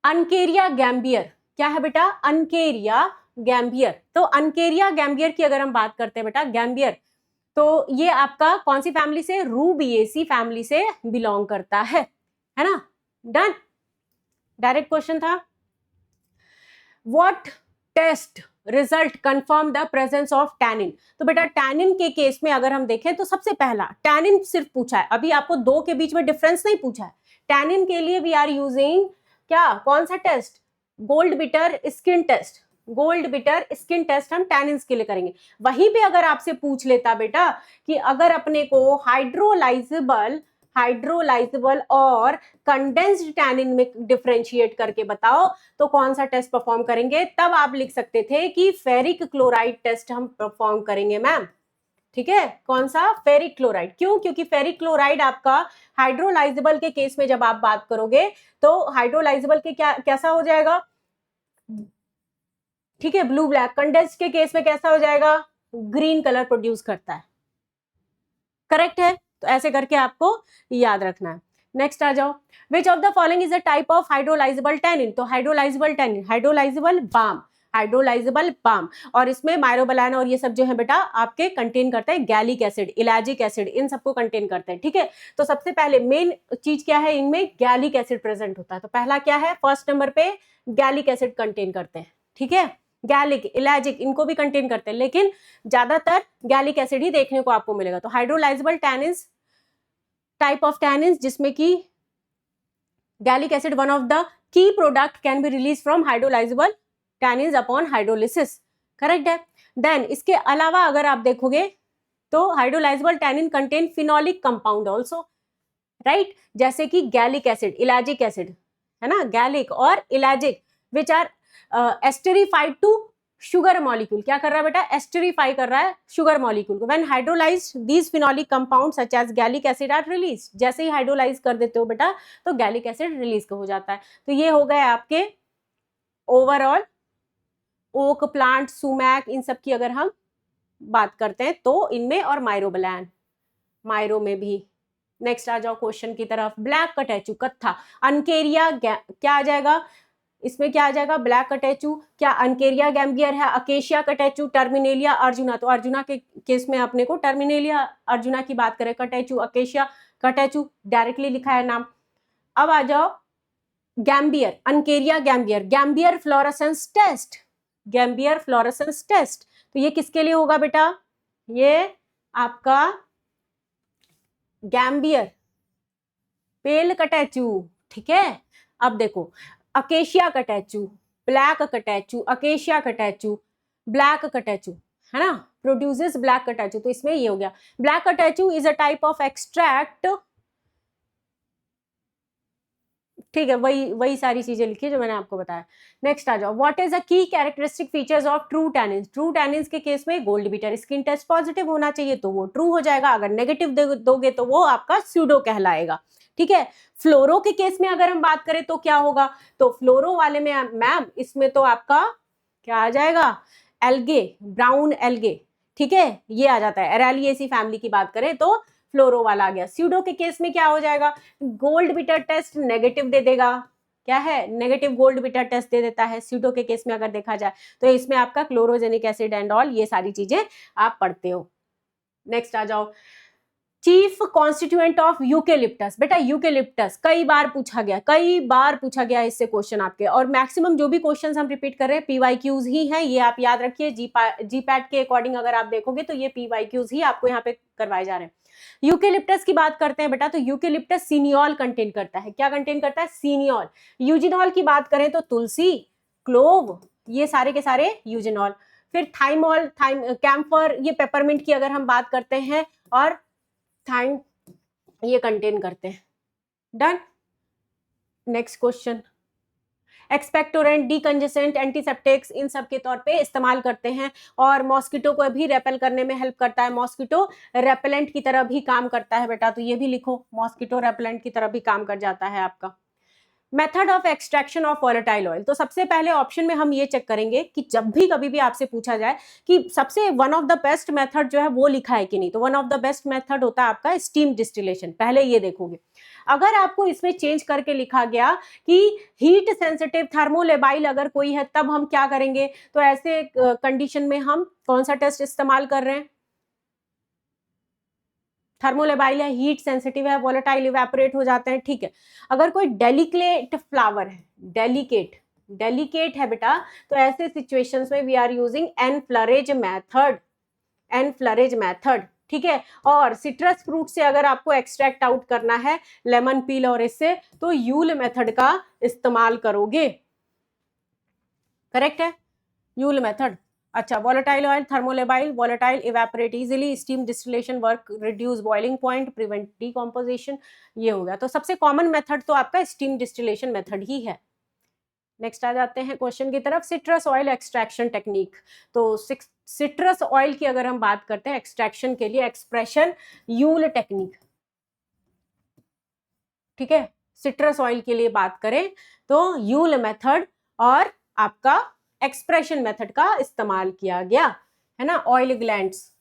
अनकेरिया गैम्बियर क्या है बेटा, अनकेरिया गैम्बियर। तो अनकेरिया गैम्बियर की अगर हम बात करते हैं बेटा, गैम्बियर, तो ये आपका कौन सी फैमिली से, रूबिएसी फैमिली से बिलोंग करता है ना। डन, डायरेक्ट क्वेश्चन था। What test result confirm the presence of tannin. तो बेटा टैनिन के केस में अगर हम देखें तो सबसे पहला टैनिन सिर्फ पूछा है, अभी आपको दो के बीच में डिफरेंस नहीं पूछा है। टैनिन के लिए वी आर यूजिंग क्या, कौन सा test, gold bitter skin test. Gold bitter skin test हम टैनिन्स के लिए करेंगे। वहीं पे अगर आपसे पूछ लेता बेटा कि अगर अपने को हाइड्रोलाइजेबल और कंडेंस्ड टैनिन में डिफरेंशिएट करके बताओ तो कौन सा टेस्ट परफॉर्म करेंगे, तब आप लिख सकते थे कि फेरिक क्लोराइड टेस्ट हम परफॉर्म करेंगे मैम। ठीक है, कौन सा, फेरिक क्लोराइड। क्यों, क्योंकि फेरिक क्लोराइड आपका हाइड्रोलाइजेबल के केस में जब आप बात करोगे तो हाइड्रोलाइजेबल के क्या कैसा हो जाएगा, ठीक है, ब्लू ब्लैक। कंडेंस्ड के केस में कैसा हो जाएगा, ग्रीन कलर प्रोड्यूस करता है। करेक्ट है, तो ऐसे करके आपको याद रखना है। नेक्स्ट आ जाओ, which of the following is a type of hydrolysable tannin. तो हाइड्रोलाइजेबल टैनिन, हाइड्रोलाइजेबल बाम, और इसमें माइरोबलान और ये सब जो है बेटा आपके कंटेन करते हैं गैलिक एसिड, इलाजिक एसिड, इन सबको कंटेन करते हैं। ठीक है, तो सबसे पहले मेन चीज क्या है, इनमें गैलिक एसिड प्रेजेंट होता है। तो पहला क्या है, फर्स्ट नंबर पे गैलिक एसिड कंटेन करते हैं। ठीक है, गैलिक, इलाजिक इनको भी कंटेन करते हैं, लेकिन ज्यादातर गैलिक एसिड ही देखने को आपको मिलेगा। तो hydrolysable tannins, type of tannins जिसमें कि gallic acid one of the key product can be release from hydrolysable tannins upon hydrolysis. Correct है। देन इसके अलावा अगर आप देखोगे तो hydrolysable tannin contain phenolic compound also, right, जैसे कि गैलिक एसिड, इलाजिक एसिड, है ना, गैलिक और ellagic which are esterified to sugar molecule. क्या कर रहा है बेटा, एस्टेरिफाई कर रहा है शुगर मॉलिक्यूल को। When hydrolyse these phenolic compound such as gallic acid are release. जैसे ही हाइड्रोलाइज कर देते हो बेटा तो गैलिक एसिड रिलीज हो जाता है। तो ये हो गए आपके ओवरऑल ओक प्लांट, सुमैक, इन सब की अगर हम बात करते हैं तो इनमें, और माइरोबलान, माइरो में भी। नेक्स्ट आ जाओ क्वेश्चन की तरफ, ब्लैक कटेचू, कत्था, अनकेरिया, क्या आ जाएगा इसमें, क्या आ जाएगा, ब्लैक कटेचू, क्या अनकेरिया गैम्बियर है, अकेशिया कटेचू, टर्मिनेलिया अर्जुना। तो अर्जुना के केस में अपने को टर्मिनेलिया अर्जुना की बात करें, कटेचू, अकेशिया कटेचू डायरेक्टली लिखा है नाम। अब आ जाओ gambier, uncaria gambier, gambier fluorescence test, gambier fluorescence test. तो ये किसके लिए होगा बेटा, ये आपका गैम्बियर पेल कटेचू। ठीक है, अब देखो acacia catechu, black catechu, acacia catechu, black catechu, है ना, प्रोड्यूसेस ब्लैक कटेचू। तो इसमें ये हो गया, black catechu is a type of extract. ठीक है, वही सारी चीजें लिखी जो मैंने आपको बताया। नेक्स्ट आ जाओ, what is a key characteristic features of true tannins. True tannins के केस में gold bitter skin test positive होना चाहिए तो वो ट्रू हो जाएगा, अगर नेगेटिव दोगे तो वो आपका स्यूडो कहलाएगा। ठीक है, फ्लोरो के केस में अगर हम बात करें तो क्या होगा, तो फ्लोरो वाले में मैम इसमें तो आपका क्या आ जाएगा, एल्गे, ब्राउन एल्गे। ठीक है, ये आ जाता है। एरेलिएसी फैमिली की बात करें तो फ्लोरो वाला आ गया। स्यूडो के केस में क्या हो जाएगा, गोल्ड बिटर टेस्ट नेगेटिव दे देगा, क्या है, नेगेटिव गोल्ड बिटर टेस्ट दे देता है स्यूडो के केस में अगर देखा जाए तो। इसमें आपका क्लोरोजेनिक एसिड एंड ऑल ये सारी चीजें आप पढ़ते हो। नेक्स्ट आ जाओ, चीफ कॉन्स्टिट्यूएंट ऑफ यूकेलिप्टस। बेटा यूकेलिप्टस कई बार पूछा गया इससे क्वेश्चन आपके, और मैक्सिमम जो भी क्वेश्चंस हम रिपीट कर रहे हैं पीवाईक्यूज ही हैं, ये आप याद रखिए। जीपैट के अकॉर्डिंग अगर आप देखोगे तो ये पीवाईक्यूज ही आपको यहाँ पे करवाए जा रहे हैं। यूकेलिप्टस की बात करते हैं बेटा, तो यूकेलिप्टस सीनियोल कंटेन करता है। क्या कंटेन करता है, सीनियोल। यूजिनॉल की बात करें तो तुलसी, क्लोव, ये सारे के सारे यूजिनॉल। फिर थाइमोल, कैम्फर, ये पेपरमिंट की अगर हम बात करते हैं, और थाइम, ये कंटेन करते हैं। Done. Next question, expectorant, decongestant, antiseptics इन सब के तौर पे इस्तेमाल करते हैं, और मॉस्किटो को भी रेपेल करने में हेल्प करता है। मॉस्किटो रेपेलेंट की तरह भी काम करता है बेटा, तो ये भी लिखो, मॉस्किटो रेपेलेंट की तरह भी काम कर जाता है आपका। Method of extraction of volatile oil. तो सबसे पहले ऑप्शन में हम ये चेक करेंगे कि जब भी कभी भी आपसे पूछा जाए कि सबसे one of the best method जो है वो लिखा है कि नहीं, तो one of the best method होता है आपका स्टीम डिस्टिलेशन। पहले ये देखोगे, अगर आपको इसमें चेंज करके लिखा गया कि हीट सेंसिटिव थर्मोलेबाइल अगर कोई है तब हम क्या करेंगे, तो ऐसे कंडीशन में हम कौन सा टेस्ट इस्तेमाल कर रहे हैं, थर्मोलेबाइल है, हीट सेंसिटिव है, वोलेटाइल इवेपोरेट हो जाते हैं। ठीक है, अगर कोई डेलिकेट फ्लावर है, डेलिकेट डेलिकेट है बेटा, तो ऐसे सिचुएशंस में we are using enfleurage method, enfleurage method, ठीक है। और सिट्रस फ्रूट से अगर आपको एक्सट्रैक्ट आउट करना है लेमन पील और इससे, तो यूल मेथड का इस्तेमाल करोगे, करेक्ट है, यूल मेथड। अच्छा, volatile oil, thermolabile, volatile evaporate easily, steam distillation work reduce boiling point, prevent decomposition, ये हो गया। तो सबसे कॉमन मेथड तो आपका स्टीम डिस्टिलेशन मेथड ही है। नेक्स्ट आ जाते हैं क्वेश्चन की तरफ, सिट्रस ऑयल एक्सट्रैक्शन टेक्निक। तो सिट्रस ऑयल की अगर हम बात करते हैं एक्सट्रैक्शन के लिए, एक्सप्रेशन यूल टेक्निक, ठीक है। सिट्रस ऑयल के लिए बात करें तो यूल मेथड और आपका एक्सप्रेशन मेथड का इस्तेमाल किया गया है ना, ऑयल ग्लैंड्स,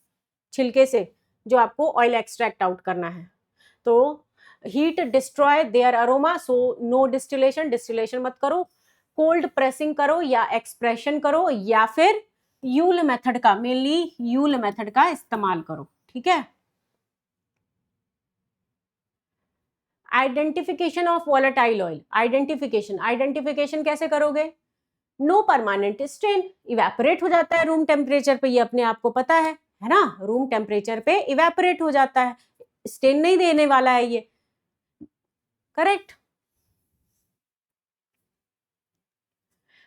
छिलके से जो आपको ऑयल एक्सट्रैक्ट आउट करना है। तो heat destroy their aroma, so no distillation, distillation मत करो, कोल्ड प्रेसिंग करो या एक्सप्रेशन करो, या फिर यूल मेथड का, मेनली यूल मेथड का इस्तेमाल करो, ठीक है। Identification of volatile oil, identification कैसे करोगे? नो परमानेंट स्टेन, इवेपोरेट हो जाता है रूम टेम्परेचर पे, ये अपने आप को पता है ना, रूम टेम्परेचर पे इवेपोरेट हो जाता है, स्टेन नहीं देने वाला है ये, correct.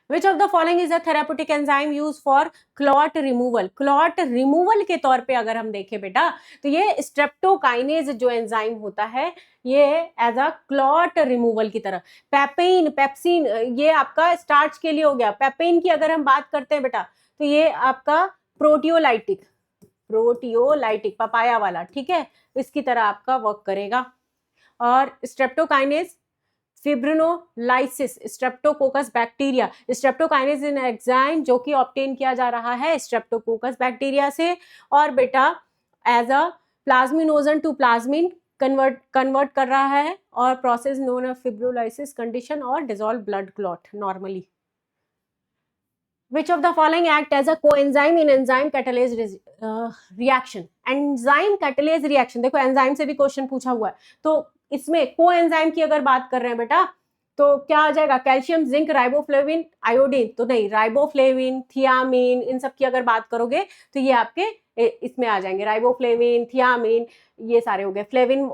Which of the following is a therapeutic enzyme used for clot removal? clot removal के तौर पे अगर हम देखें बेटा, तो ये स्ट्रेप्टोकाइनेज जो एंजाइम होता है, ये एज अ क्लॉट रिमूवल की तरह, पेपेइन, पेप्सिन, ये आपका स्टार्च के लिए हो गया। पेपेइन की अगर हम बात करते हैं बेटा, तो ये आपका प्रोटियोलाइटिक, प्रोटियोलाइटिक पपाया वाला, ठीक है, इसकी तरह आपका वर्क करेगा। और streptokinase, fibrinolysis, streptococcus bacteria, streptokinase इन एंजाइम जो कि ऑब्टेन किया जा रहा है स्ट्रेप्टोकोकस बैक्टीरिया से। और बेटा as a plasminogen to plasmin convert कर रहा है, और process known as fibrolysis condition, और dissolve blood clot normally. Which of the following act as a coenzyme in enzyme catalase reaction? Enzyme catalase reaction, देखो enzyme से भी question पूछा हुआ है, तो इसमें कोएंजाइम की अगर बात कर रहे हैं बेटा, तो क्या आ जाएगा? कैल्शियम, जिंक, राइबोफ्लेविन, आयोडीन, तो नहीं, राइबोफ्लेविन, थियामिन, इन सब की अगर बात करोगे तो ये आपके इसमें आ जाएंगे, राइबोफ्लेविन, थियामिन, ये सारे हो गए। Flavin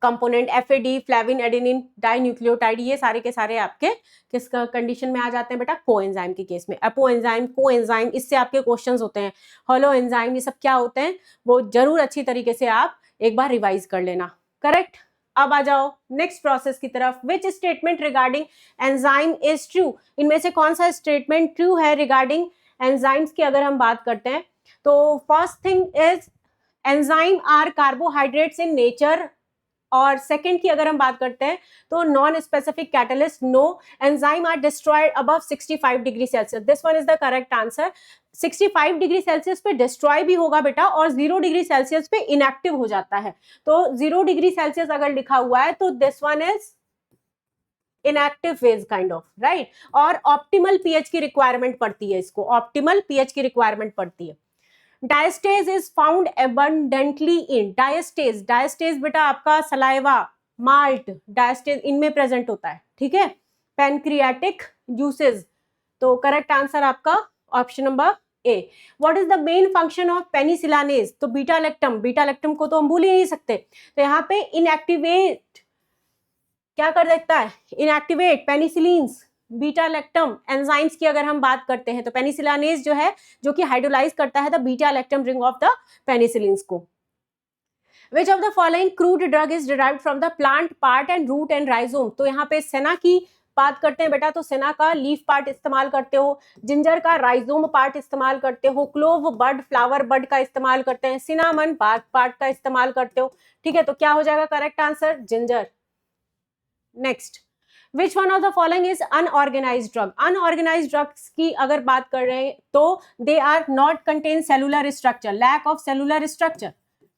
component, FAD, flavin adenine dinucleotide, ये सारे के सारे आपके किस कंडीशन में आ जाते हैं बेटा? कोएंजाइम के केस में। अपोएंजाइम, कोएंजाइम, इससे आपके क्वेश्चंस होते हैं। होलो एंजाइम, ये सब क्या होते हैं वो जरूर अच्छी तरीके से आप एक बार रिवाइज कर लेना, करेक्ट। अब आ जाओ नेक्स्ट प्रोसेस की तरफ। Which statement regarding enzyme is true? इनमें से कौन सा स्टेटमेंट ट्रू है रिगार्डिंग एंजाइम्स की अगर हम बात करते हैं? तो first thing is enzyme are carbohydrates in nature, और सेकंड की अगर हम बात करते हैं तो non specific catalyst, no, enzyme are destroyed above 65 degree Celsius, this one is the correct answer. 65 degree Celsius पे डिस्ट्रॉय भी होगा बेटा, और 0 डिग्री सेल्सियस पे इनएक्टिव हो जाता है। तो 0 डिग्री सेल्सियस अगर लिखा हुआ है तो this one is inactive phase kind of, right. और ऑप्टिमल पीएच की रिक्वायरमेंट पड़ती है इसको, ऑप्टिमल पीएच की रिक्वायरमेंट पड़ती है। Diastase is found abundantly in, diastase, diastase बेटा आपका सलाइवा, माल्ट, डायस्टेज इनमें प्रेजेंट होता है, ठीक है। पैनक्रियाटिक जूसेस, तो करेक्ट आंसर आपका option number A. What is the main function of penicillinase? तो बीटा लैक्टम, बीटा लैक्टम को तो हम भूल ही नहीं सकते, तो यहाँ पे इनएक्टिवेट क्या कर देता है? Inactivate penicillins, beta lactam enzymes की अगर हम बात करते हैं तो पेनिसिलानेज जो है, जो कि हाइड्रोलाइज करता है the beta lactam ring of the penicillins को। Which of the following crude drug is derived from the plant part and root and rhizome? तो यहाँ पे सेना की बात करते हैं बेटा, तो सेना का लीफ पार्ट इस्तेमाल करते हो, जिंजर का राइजोम पार्ट इस्तेमाल करते हो, क्लोव बड, फ्लावर बड का इस्तेमाल करते हैं, सिनामन बार्क पार्ट का इस्तेमाल करते हो, ठीक है। तो क्या हो जाएगा correct answer? Ginger. Next, which one of the following is unorganized drug? Unorganized drugs की अगर बात कर रहे हैं तो they are not contain cellular structure, lack of cellular structure,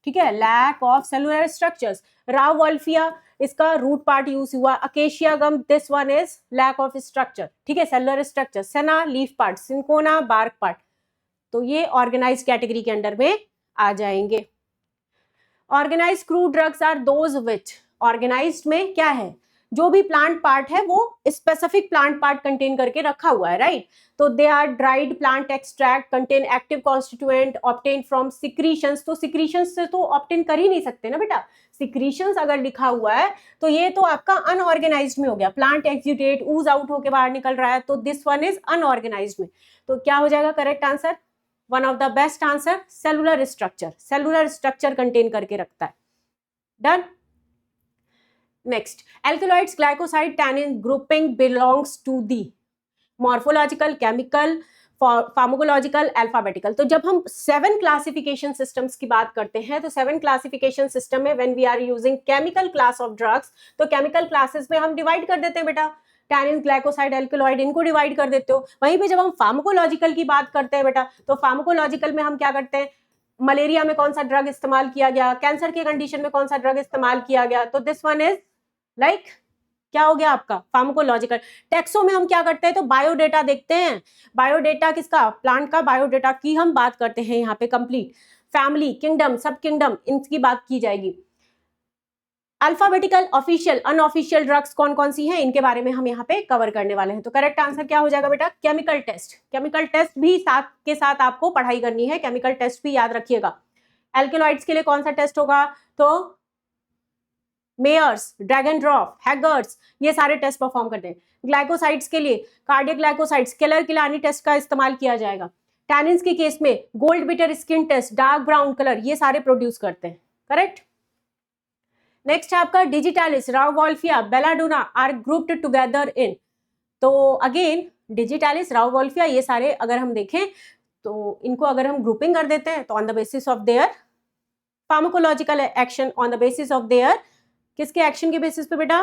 ठीक है, lack of cellular structures. Rauwolfia, इसका रूट पार्ट यूज हुआ। Acacia gum, this one is lack of structure, ठीक है, cellular structure. Senna leaf part, cinchona bark part, तो ये organize category के under में आ जाएंगे। Organize crude drugs are those which, organized में क्या है? जो भी प्लांट पार्ट है वो स्पेसिफिक प्लांट पार्ट कंटेन करके रखा हुआ है, राइट। तो they are dried plant extract contain active constituent obtain from secretions. तो सिक्रीशंस से तो ऑब्टेन कर ही नहीं सकते ना बेटा, सिक्रीशंस अगर लिखा हुआ है तो ये तो आपका अनऑर्गेनाइज्ड में हो गया, प्लांट एक्सुडेट ऊज आउट होके बाहर निकल रहा है, तो दिस वन इज अनऑर्गेनाइज्ड में। तो क्या हो जाएगा correct answer, one of the best answer cellular structure, cellular structure contain करके रखता है। Done. Next, alkaloids, glycoside, tannin grouping belongs to the morphological, chemical, pharmacological, alphabetical. तो जब हम 7 क्लासिफिकेशन सिस्टम्स की बात करते हैं तो 7 क्लासिफिकेशन सिस्टम में when we are using chemical class of drugs, तो केमिकल क्लासेस में हम डिवाइड कर देते हैं बेटा, टैनिन, ग्लाइकोसाइड, एल्कलॉइड, इनको डिवाइड कर देते हो। वहीं पे जब हम फार्माकोलॉजिकल की बात करते हैं बेटा, तो फार्माकोलॉजिकल में हम क्या करते हैं, मलेरिया में कौन सा ड्रग इस्तेमाल किया गया, कैंसर के कंडीशन में कौन सा ड्रग इस्तेमाल किया गया, तो दिस वन इज लाइक क्या हो गया आपका फार्माकोलॉजिकल। टेक्सो में हम क्या करते हैं, तो बायोडेटा देखते हैं, बायोडेटा किसका, प्लांट का बायोडेटा की हम बात करते हैं यहाँ पे कंप्लीट, फैमिली, किंगडम, सब किंगडम, इनकी बात की जाएगी। अल्फाबेटिकल, ऑफिशियल, अनऑफिशियल ड्रग्स कौन कौन सी हैं, इनके बारे में हम यहाँ पे कवर करने वाले हैं। तो करेक्ट आंसर क्या हो जाएगा बेटा, केमिकल टेस्ट। केमिकल टेस्ट भी साथ के साथ आपको पढ़ाई करनी है, केमिकल टेस्ट भी याद रखिएगा। एल्केलॉइड्स के लिए कौन सा टेस्ट होगा, तो मेयर्स, ड्रैगन ड्रॉप, हैगर्ट्स, ये सारे टेस्ट परफॉर्म करते हैं। ग्लाइकोसाइड्स के लिए कार्डियक ग्लाइकोसाइड्स, केलर-किलानी टेस्ट का इस्तेमाल किया जाएगा। टैनिन्स के केस में gold bitter skin taste, dark brown colour, ये सारे प्रोड्यूस करते हैं। करेक्ट। नेक्स्ट है आपका digitalis, rauwolfia, belladonna are grouped together in. तो अगेन डिजिटालिस, राउवोल्फिया, ये सारे अगर हम देखें तो इनको अगर हम ग्रुपिंग कर देते हैं तो on the basis of their pharmacological action, on the basis of their, किसके एक्शन के बेसिस पे बेटा,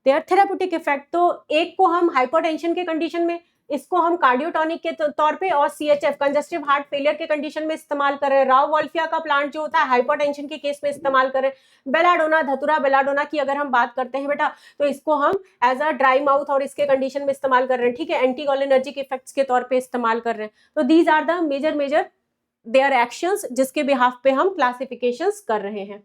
देयर थेराप्यूटिक इफेक्ट। तो एक को हम हाइपरटेंशन के कंडीशन में, इसको हम कार्डियोटॉनिक के तौर पे, और सीएचएफ कंजस्टिव हार्ट फेलियर के कंडीशन में इस्तेमाल कर रहे हैं। राउवोल्फिया का प्लांट जो होता है हाइपरटेंशन के केस में इस्तेमाल कर रहे हैं। बेलाडोना, धतुरा बेलाडोना की अगर हम बात करते हैं बेटा, तो इसको हम एज अ ड्राई माउथ और इसके कंडीशन में इस्तेमाल कर रहे हैं, ठीक है, एंटीकोलिनर्जिक इफेक्ट्स के तौर पे इस्तेमाल कर रहे हैं। तो these are the major their actions जिसके बिहाफ पे हम क्लासिफिकेशंस कर रहे हैं।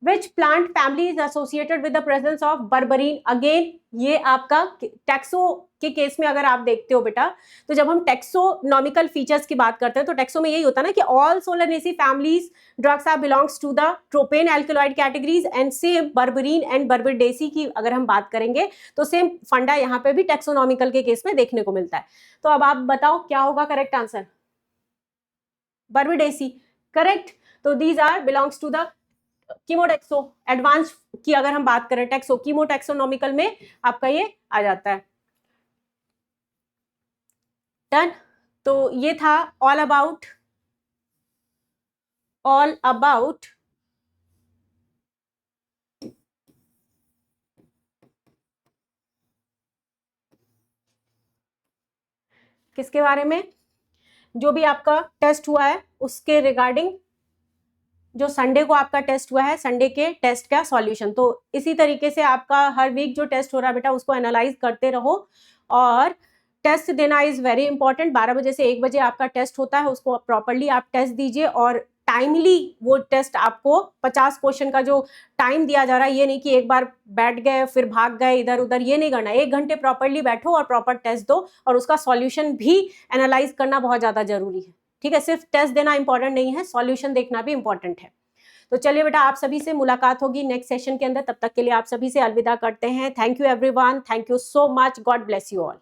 Which plant family is associated with the presence of berberine? Again ये आपका टेक्सो के केस में अगर आप देखते हो बेटा, तो जब हम टेक्सोनॉमिकल फीचर्स की बात करते हैं तो टेक्सो में यही होता है ना कि all solanaceae families drugs are belongs to the tropane alkaloid categories, and same berberine and berberidaceae की अगर हम बात करेंगे तो सेम फंडा यहाँ पे भी टेक्सोनॉमिकल के केस में देखने को मिलता है। तो अब आप बताओ क्या होगा करेक्ट आंसर, बर्बिडेसी। करेक्ट। तो these are belongs to the chemotaxo, advance की अगर हम बात करें टेक्सो, कीमोटेक्सोनॉमिकल में आपका ये आ जाता है। डन। तो ये था ऑल अबाउट किसके बारे में, जो भी आपका टेस्ट हुआ है उसके रिगार्डिंग, जो संडे को आपका टेस्ट हुआ है, संडे के टेस्ट का सॉल्यूशन। तो इसी तरीके से आपका हर वीक जो टेस्ट हो रहा है बेटा उसको एनालाइज करते रहो, और टेस्ट देना इज वेरी इंपॉर्टेंट। 12 बजे से 1 बजे आपका टेस्ट होता है, उसको प्रॉपरली आप टेस्ट दीजिए, और टाइमली वो टेस्ट आपको 50 क्वेश्चन का जो टाइम दिया जा रहा है, ये नहीं कि एक बार बैठ गए फिर भाग गए इधर उधर, ये नहीं करना। 1 घंटे प्रॉपरली बैठो और प्रॉपर टेस्ट दो, और उसका सॉल्यूशन भी एनालाइज करना बहुत ज़्यादा जरूरी है, ठीक है। सिर्फ टेस्ट देना इंपॉर्टेंट नहीं है, सॉल्यूशन देखना भी इंपॉर्टेंट है। तो चलिए बेटा, आप सभी से मुलाकात होगी नेक्स्ट सेशन के अंदर, तब तक के लिए आप सभी से अलविदा करते हैं। Thank you everyone, thank you so much, God bless you all.